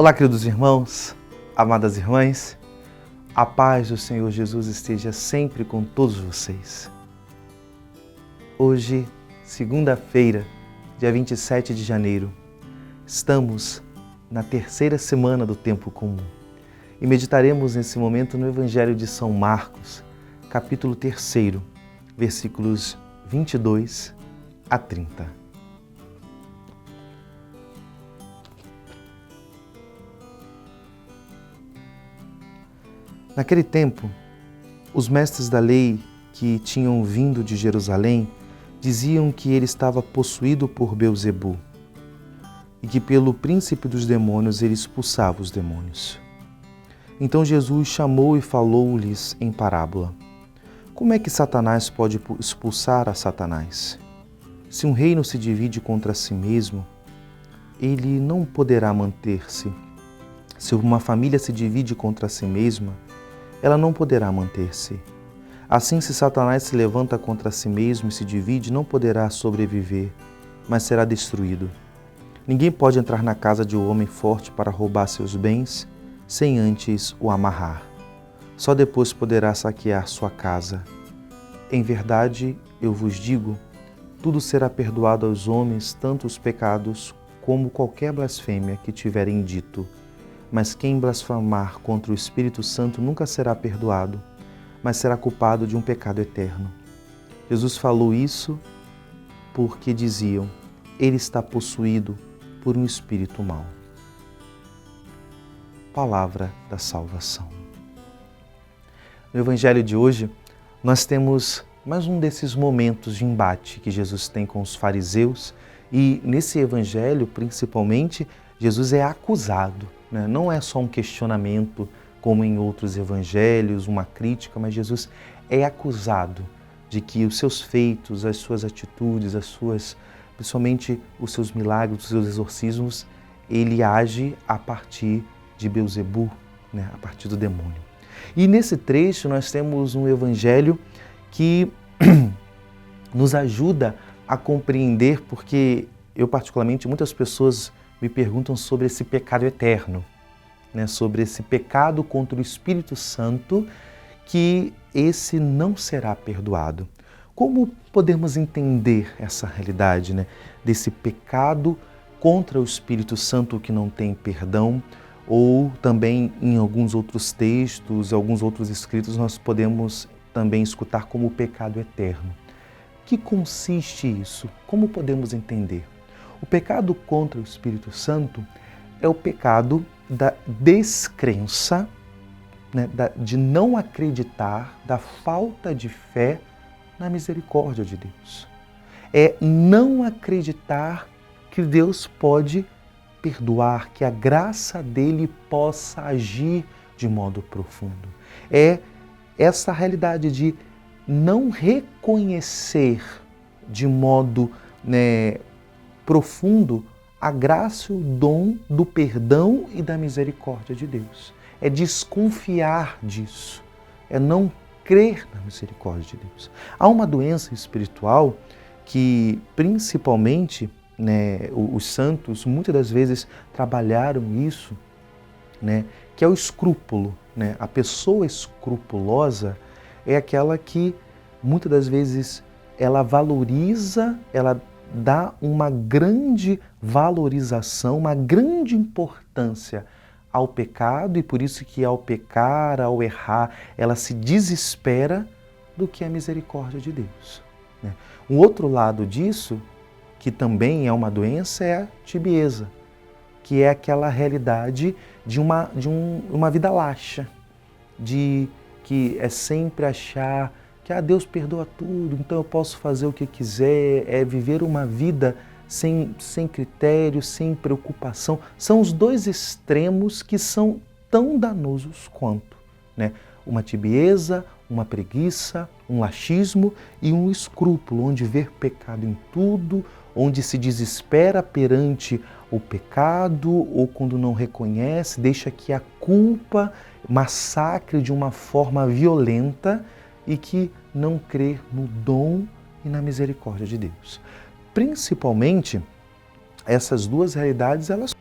Olá, queridos irmãos, amadas irmãs, a paz do Senhor Jesus esteja sempre com todos vocês. Hoje, segunda-feira, dia 27 de janeiro, estamos na terceira semana do tempo comum e meditaremos nesse momento no Evangelho de São Marcos, capítulo 3, versículos 22 a 30. Naquele tempo, os mestres da lei que tinham vindo de Jerusalém diziam que ele estava possuído por Beelzebu e que pelo príncipe dos demônios ele expulsava os demônios. Então Jesus chamou e falou-lhes em parábola: Como é que Satanás pode expulsar a Satanás? Se um reino se divide contra si mesmo, ele não poderá manter-se. Se uma família se divide contra si mesma, ela não poderá manter-se. Assim, se Satanás se levanta contra si mesmo e se divide, não poderá sobreviver, mas será destruído. Ninguém pode entrar na casa de um homem forte para roubar seus bens, sem antes o amarrar. Só depois poderá saquear sua casa. Em verdade, eu vos digo, tudo será perdoado aos homens, tanto os pecados como qualquer blasfêmia que tiverem dito. Mas quem blasfemar contra o Espírito Santo nunca será perdoado, mas será culpado de um pecado eterno. Jesus falou isso porque diziam, ele está possuído por um espírito mau. Palavra da salvação. No Evangelho de hoje, nós temos mais um desses momentos de embate que Jesus tem com os fariseus e nesse Evangelho, principalmente, Jesus é acusado. Não é só um questionamento, como em outros evangelhos, uma crítica, mas Jesus é acusado de que os seus feitos, as suas atitudes, principalmente os seus milagres, os seus exorcismos, ele age a partir de Beelzebu, a partir do demônio. E nesse trecho nós temos um evangelho que nos ajuda a compreender, porque eu particularmente, muitas pessoas me perguntam sobre esse pecado eterno, sobre esse pecado contra o Espírito Santo, que esse não será perdoado. Como podemos entender essa realidade, desse pecado contra o Espírito Santo que não tem perdão, ou também em alguns outros textos, alguns outros escritos, nós podemos também escutar como o pecado eterno. Que consiste isso? Como podemos entender? O pecado contra o Espírito Santo é o pecado da descrença, de não acreditar, da falta de fé na misericórdia de Deus. É não acreditar que Deus pode perdoar, que a graça dele possa agir de modo profundo. É essa realidade de não reconhecer de modo profundo a graça e o dom do perdão e da misericórdia de Deus. É desconfiar disso, é não crer na misericórdia de Deus. Há uma doença espiritual que, principalmente, os santos muitas das vezes trabalharam isso, que é o escrúpulo. A pessoa escrupulosa é aquela que, muitas das vezes, ela valoriza, ela dá uma grande valorização, uma grande importância ao pecado e por isso que ao pecar, ao errar, ela se desespera do que a misericórdia de Deus. Um outro lado disso, que também é uma doença, é a tibieza, que é aquela realidade de uma vida laxa, de que é sempre achar que Deus perdoa tudo, então eu posso fazer o que quiser, é viver uma vida sem critério, sem preocupação. São os dois extremos que são tão danosos quanto. Uma tibieza, uma preguiça, um laxismo e um escrúpulo, onde vê pecado em tudo, onde se desespera perante o pecado ou quando não reconhece, deixa que a culpa massacre de uma forma violenta e que não crê no dom e na misericórdia de Deus. Principalmente, essas duas realidades, elas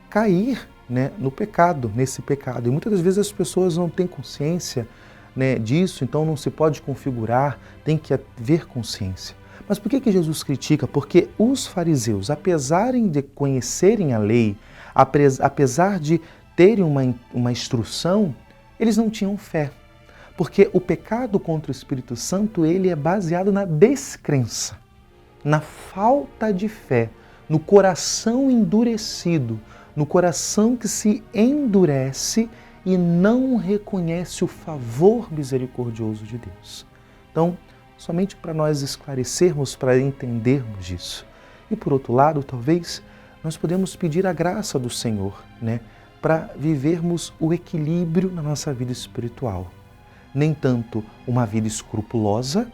cair né, no pecado, nesse pecado. E muitas das vezes as pessoas não têm consciência, né, disso, então não se pode configurar, tem que haver consciência. Mas por que Jesus critica? Porque os fariseus, apesar de conhecerem a lei, apesar de terem uma instrução, eles não tinham fé. Porque o pecado contra o Espírito Santo, ele é baseado na descrença, na falta de fé, no coração endurecido, no coração que se endurece e não reconhece o favor misericordioso de Deus. Então, somente para nós esclarecermos, para entendermos isso. E por outro lado, talvez nós podemos pedir a graça do Senhor, né, para vivermos o equilíbrio na nossa vida espiritual. Nem tanto uma vida escrupulosa,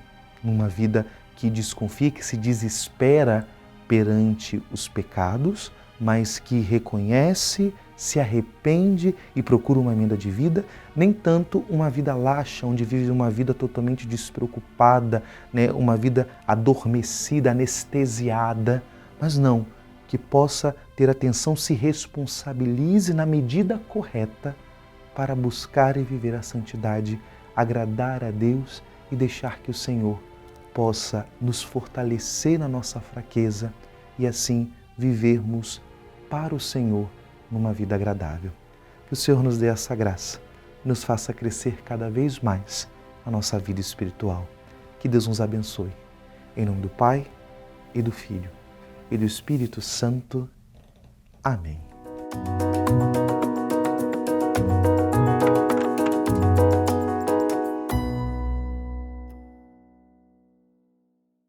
uma vida que desconfia, que se desespera perante os pecados, mas que reconhece, se arrepende e procura uma emenda de vida, nem tanto uma vida laxa, onde vive uma vida totalmente despreocupada, né? Uma vida adormecida, anestesiada, mas não, que possa ter atenção, se responsabilize na medida correta para buscar e viver a santidade, agradar a Deus e deixar que o Senhor possa nos fortalecer na nossa fraqueza e assim vivermos para o Senhor numa vida agradável. Que o Senhor nos dê essa graça, nos faça crescer cada vez mais na nossa vida espiritual. Que Deus nos abençoe. Em nome do Pai, e do Filho, e do Espírito Santo. Amém.